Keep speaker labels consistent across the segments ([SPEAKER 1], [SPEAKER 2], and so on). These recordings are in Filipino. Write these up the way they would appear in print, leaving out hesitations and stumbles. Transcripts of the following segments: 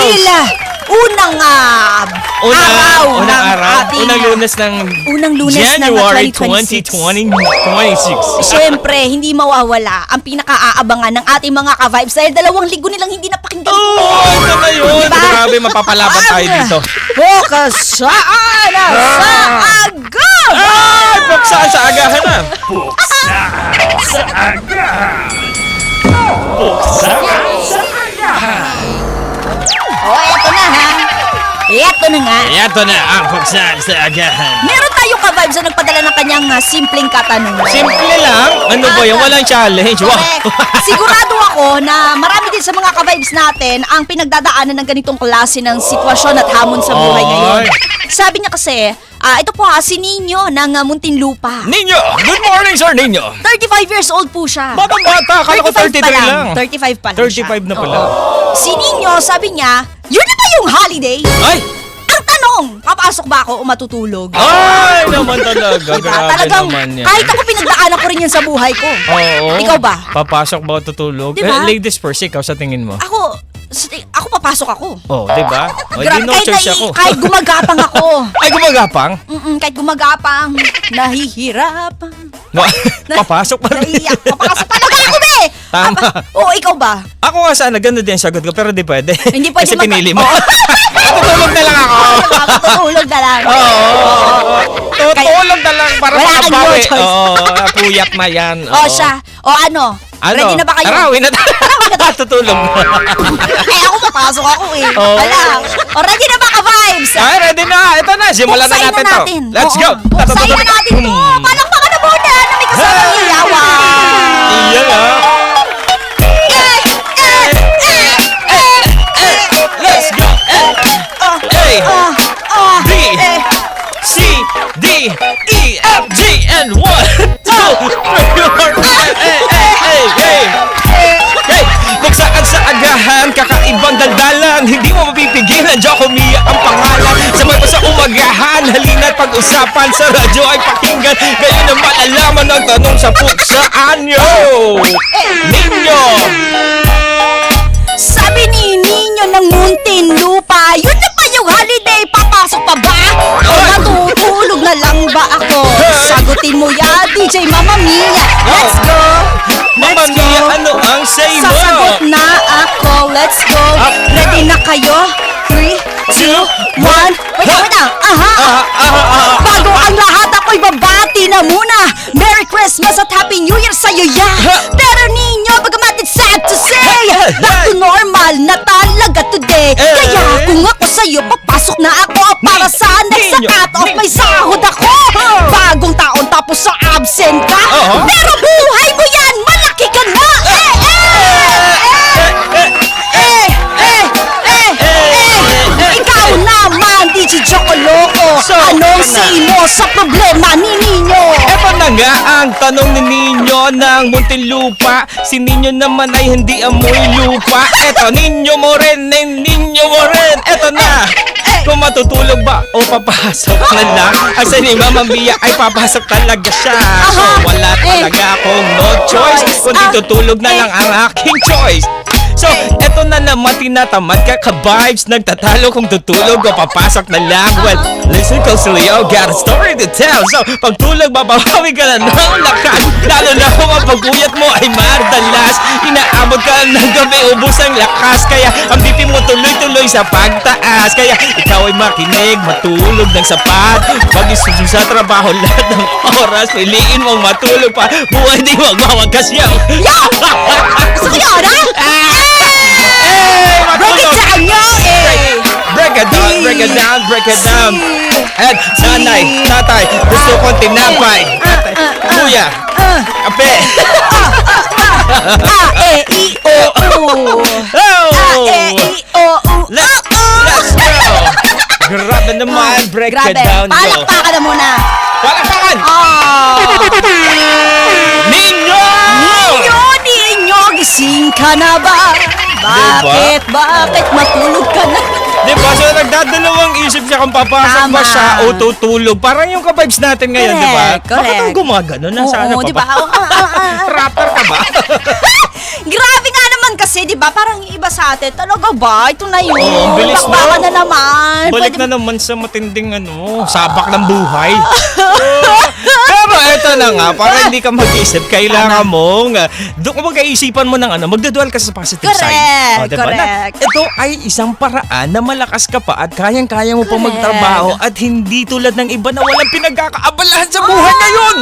[SPEAKER 1] Dahil unang araw ng ating...
[SPEAKER 2] Unang lunes ng
[SPEAKER 1] January
[SPEAKER 2] 2026.
[SPEAKER 1] 2026. Siyempre, hindi mawawala ang pinaka-aabangan ng ating mga ka-vibes dahil 2 linggo nilang hindi napakinggan.
[SPEAKER 2] Ito na yun.
[SPEAKER 1] Diba?
[SPEAKER 2] Grabe, mapapalaban tayo dito.
[SPEAKER 1] Bukas saan sa agad!
[SPEAKER 2] Ay, buksan sa agahan na.
[SPEAKER 1] Eto na ha. Eto na nga.
[SPEAKER 2] Ito na ang buksan sa agahan.
[SPEAKER 1] Meron tayong ka-vibes na nagpadala ng kanyang simpleng katanungan.
[SPEAKER 2] Simple lang. Ano ba yan? Walang challenge. Wow.
[SPEAKER 1] Correct. Sigurado ako na marami din sa mga ka-vibes natin ang pinagdadaanan ng ganitong klase ng sitwasyon at hamon sa buhay ngayon. Sabi niya kasi, ito po si Nino ng Muntinlupa.
[SPEAKER 2] Ninyo! Good morning, sir, Ninyo!
[SPEAKER 1] 35 years old po siya.
[SPEAKER 2] Batang-bata! Kala ko 33
[SPEAKER 1] pa
[SPEAKER 2] lang.
[SPEAKER 1] 35 pa lang
[SPEAKER 2] 35
[SPEAKER 1] siya.
[SPEAKER 2] na pala.
[SPEAKER 1] Oo. Si Nino, sabi niya, yun na ba yung holiday?
[SPEAKER 2] Ay!
[SPEAKER 1] Ang tanong, papasok ba ako o matutulog?
[SPEAKER 2] Ay, naman talaga.
[SPEAKER 1] Diba?
[SPEAKER 2] Grabe
[SPEAKER 1] Talagang,
[SPEAKER 2] naman yan.
[SPEAKER 1] kahit ako pinagdaanan ko rin yan sa buhay ko.
[SPEAKER 2] Oo.
[SPEAKER 1] Ikaw ba?
[SPEAKER 2] Papasok ba o tutulog?
[SPEAKER 1] Diba?
[SPEAKER 2] Ladies first, ikaw sa tingin mo?
[SPEAKER 1] Ako papasok ako.
[SPEAKER 2] Oh, di ba? O, di
[SPEAKER 1] Grabe,
[SPEAKER 2] no choice ako.
[SPEAKER 1] kahit gumagapang ako.
[SPEAKER 2] Ay, gumagapang?
[SPEAKER 1] Kahit gumagapang, nahihirapan.
[SPEAKER 2] Papasok pa rin.
[SPEAKER 1] Naiyak. Papasok talaga ako, be!
[SPEAKER 2] Tama.
[SPEAKER 1] Oo, ikaw ba?
[SPEAKER 2] Ako nga sana, ganda din ang sagot ko, pero di pwede.
[SPEAKER 1] Hindi pwede
[SPEAKER 2] Kasi pinili mo.
[SPEAKER 1] Oo.
[SPEAKER 2] Tutulog na lang ako.
[SPEAKER 1] Matutulog na lang.
[SPEAKER 2] Oo. Tutulog na lang para
[SPEAKER 1] Wala kang
[SPEAKER 2] makabawi.
[SPEAKER 1] no choice.
[SPEAKER 2] Oo, puyat na yan.
[SPEAKER 1] O siya. O ano? Ready na ba kayo?
[SPEAKER 2] Arawin na tayo. Tutulog na.
[SPEAKER 1] Ay, ako papasok ako eh.
[SPEAKER 2] Oo.
[SPEAKER 1] Wala. O ready na ba ka-vibes?
[SPEAKER 2] Ay, ready na. Ito na. Simulan na
[SPEAKER 1] Buksayin
[SPEAKER 2] natin to. Let's
[SPEAKER 1] Oo.
[SPEAKER 2] go.
[SPEAKER 1] Buksayin na natin to. Palakpakan na muna na may kasamang ilawan.
[SPEAKER 2] Iya nga. Let's go. A, B, C, D, E, F, G, and 1, 2, 3, 4, 5, hey! Kung saan sa agahan, kakaibang daldalan, hindi mo mapipigilan, diyan kumiyak ang pangalan. Sabay pa sa umagahan, halina't pag-usapan sa radyo ay pakinggan. Ngayon na malalaman ang tanong sa puksaan nyo. Ninyo!
[SPEAKER 1] Sabi ni Nino ng Muntinlupa, yun na ba yung holiday? Papasok pa ba? O matutulog na lang ba ako? Sagutin mo ya, DJ Mama Mia. Let's go!
[SPEAKER 2] Mama
[SPEAKER 1] Let's
[SPEAKER 2] Mia,
[SPEAKER 1] go!
[SPEAKER 2] ano ang say mo?
[SPEAKER 1] Sasagot na ako. Let's go! Ready na kayo? 3, 2, 1. Wait lang. Bago ang lahat, ako'y babati na muna. Merry Christmas at Happy New Year sa'yo, ya! Pero Nino, bagamat it's sad to say, back to normal na talaga today. Kaya kung ako sa'yo, papasok na ako para sa next cut off may sahod ako. Bagong taon tapos sa absent ka. Pero buhay mo yan, malaki ka na. Ikaw naman, DJ Chocoloco. Anong say mo sa problema ni Nino?
[SPEAKER 2] Eto na nga ang tanong ni Ninyo ng Muntinlupa. Si Ninyo naman ay hindi amoy lupa. Eto, Ninyo mo rin, Ninyo mo rin. Eto na. Kung matutulog ba o papasok na lang, ang sa ni Mama Mia ay papasok talaga siya. So wala talaga akong no choice, kundi tutulog na lang ang aking choice. So, eto na naman tinatamad ka ka-vibes. Nagtatalo kung tutulog o papasok na lang. Well, listen closely, oh, got a story to tell. So, pag tulog, babawi ka na ng lakas. Lalo na kung ang paguyat mo ay mardalas. Inaabot ka ng gabi, ubus ang lakas. Kaya ang BP mo tuloy-tuloy sa pagtaas. Kaya ikaw ay makinig, matulog ng sapat. Pag isusun sa trabaho lahat ng oras, piliin mong matulog pa. Buhay di magwawagas yan.
[SPEAKER 1] Gusto ko yun, ha? Break it down, yo!
[SPEAKER 2] Break it down, break it down, break it down. And nanay, tatay, gusto kong tinapay. Kuya, kape.
[SPEAKER 1] A-E-I-O-U. A-E-I-O-U.
[SPEAKER 2] Let's go. Grabe naman, break it down, yo.
[SPEAKER 1] Palakpakan na muna.
[SPEAKER 2] Palakpakan! Ninyo!
[SPEAKER 1] Ninyo, gising ka na ba? Bakit matulog ka na?
[SPEAKER 2] Diba? So nagdadalawang isip siya kung papasok ba
[SPEAKER 1] Tama.
[SPEAKER 2] siya o tutulog. Parang yung ka-vibes natin ngayon, diba?
[SPEAKER 1] Correct.
[SPEAKER 2] Bakit ang gumagano? Nasaan na
[SPEAKER 1] Oo,
[SPEAKER 2] pa
[SPEAKER 1] diba?
[SPEAKER 2] ba? Rapper ka ba?
[SPEAKER 1] Grabe nga naman kasi, di ba? Parang yung iba sa atin, talaga ba? Ito na yun.
[SPEAKER 2] Oo, ang bilis na.
[SPEAKER 1] Bakbakan na naman.
[SPEAKER 2] Balik
[SPEAKER 1] Pwede-
[SPEAKER 2] na naman sa matinding sabak ng buhay. Pero eto na nga, para hindi ka mag-isip, kailangan mong, doon kung mag-iisipan mo ng magdadual ka sa positive
[SPEAKER 1] Correct,
[SPEAKER 2] side. Diba?
[SPEAKER 1] correct.
[SPEAKER 2] Ito ay isang paraan na malakas ka pa at kayang-kaya mo pa
[SPEAKER 1] Correct.
[SPEAKER 2] magtrabaho at hindi tulad ng iba na walang pinagkakaabalahan sa buhay ngayon.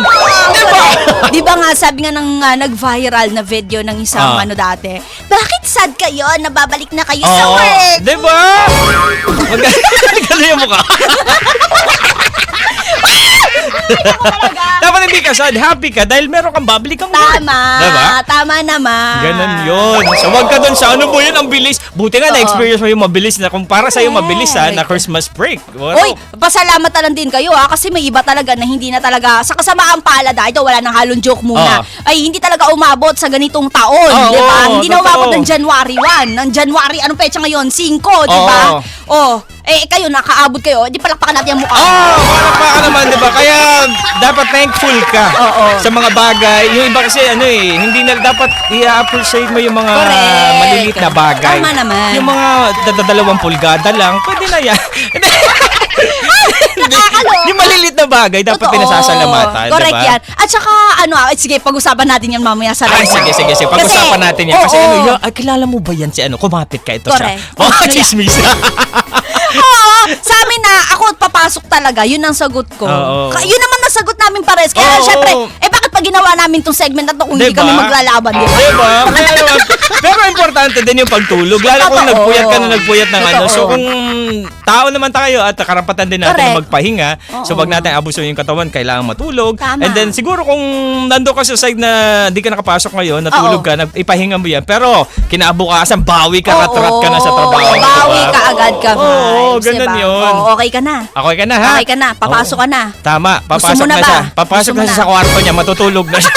[SPEAKER 2] Diba?
[SPEAKER 1] Di ba nga, sabi nga ng nag-viral na video ng isang dati, bakit sad kayo? Nababalik na kayo sa
[SPEAKER 2] Oo,
[SPEAKER 1] work?
[SPEAKER 2] diba? Gano'n yung mukha. Dapat hindi ka sad, happy ka dahil meron kang babalik kang work.
[SPEAKER 1] Tama.
[SPEAKER 2] Diba?
[SPEAKER 1] Tama naman.
[SPEAKER 2] Ganon yun. So wag ka dun sa ano mo yun, ang bilis. Buti nga
[SPEAKER 1] Oo.
[SPEAKER 2] na-experience mo yung mabilis na kung para sa'yo mabilis na
[SPEAKER 1] Correct.
[SPEAKER 2] Christmas break. Wow.
[SPEAKER 1] Uy, pasalamat na lang din kayo kasi may iba talaga na hindi na talaga, sa kasamaang palad ito, wala nang halong joke muna, ay hindi talaga umabot sa ganitong taon,
[SPEAKER 2] Oo,
[SPEAKER 1] di ba?
[SPEAKER 2] oo,
[SPEAKER 1] Hindi na umabot
[SPEAKER 2] totoo.
[SPEAKER 1] ng January 1, ng January, anong petsa ngayon? 5, di ba?
[SPEAKER 2] Oo.
[SPEAKER 1] Kayo, nakaabot kayo, di palakpakan natin ang mukha.
[SPEAKER 2] Para pa ka naman, di ba? Kaya dapat thankful ka
[SPEAKER 1] Oo.
[SPEAKER 2] sa mga bagay. Yung iba kasi hindi na dapat i-appreciate mo yung mga
[SPEAKER 1] Correct.
[SPEAKER 2] maliliit na bagay.
[SPEAKER 1] Tama naman.
[SPEAKER 2] Yung mga dalawang pulgada lang, pwede na yan.
[SPEAKER 1] Nakakaloka.
[SPEAKER 2] Yung maliliit na bagay, dapat
[SPEAKER 1] Totoo.
[SPEAKER 2] pinasasalamatan.
[SPEAKER 1] Correct
[SPEAKER 2] diba?
[SPEAKER 1] yan. At saka, sige, pag-usapan natin yan mamaya sa
[SPEAKER 2] Ay,
[SPEAKER 1] live.
[SPEAKER 2] sige. Pag-usapan natin yan. Kasi
[SPEAKER 1] oo.
[SPEAKER 2] kilala mo ba yan si Kumapit ka, ito
[SPEAKER 1] Correct.
[SPEAKER 2] siya. Oh, chismis.
[SPEAKER 1] Oo, sa amin na ako papasok talaga, yun ang sagot ko.
[SPEAKER 2] Oo.
[SPEAKER 1] Yun naman ang sagot namin pares. Kaya
[SPEAKER 2] Oo.
[SPEAKER 1] syempre, bakit pa ginawa namin tong segment na to kung hindi
[SPEAKER 2] Diba?
[SPEAKER 1] kami maglalaban, di ba?
[SPEAKER 2] Diba? Pero importante din yung pagtulog. Lalo kung
[SPEAKER 1] Totoo.
[SPEAKER 2] nagpuyat ka na nagpuyat ng
[SPEAKER 1] Totoo.
[SPEAKER 2] So kung tao naman tayo at karapatan din natin na
[SPEAKER 1] Correct.
[SPEAKER 2] magpahinga. So
[SPEAKER 1] Oo.
[SPEAKER 2] wag natin abusuin yung katawan. Kailangan matulog.
[SPEAKER 1] Tama.
[SPEAKER 2] And then siguro kung nando ka sa side na di ka nakapasok ngayon, natulog
[SPEAKER 1] Oo.
[SPEAKER 2] ka, ipahinga mo yan. Pero kinabukasan, bawi ka, rat ka na sa
[SPEAKER 1] Oo,
[SPEAKER 2] trabaho.
[SPEAKER 1] bawi
[SPEAKER 2] diba?
[SPEAKER 1] ka agad ka,
[SPEAKER 2] Oo,
[SPEAKER 1] vibes,
[SPEAKER 2] ganun
[SPEAKER 1] diba?
[SPEAKER 2] yun.
[SPEAKER 1] Oo, okay ka na.
[SPEAKER 2] Okay ka na, ha?
[SPEAKER 1] Okay ka na, papasok ka na.
[SPEAKER 2] Tama,
[SPEAKER 1] Gusto
[SPEAKER 2] papasok
[SPEAKER 1] mo na
[SPEAKER 2] na
[SPEAKER 1] ba?
[SPEAKER 2] siya. Papasok
[SPEAKER 1] Gusto mo
[SPEAKER 2] na siya
[SPEAKER 1] na?
[SPEAKER 2] sa kwarto niya, matutulog na siya.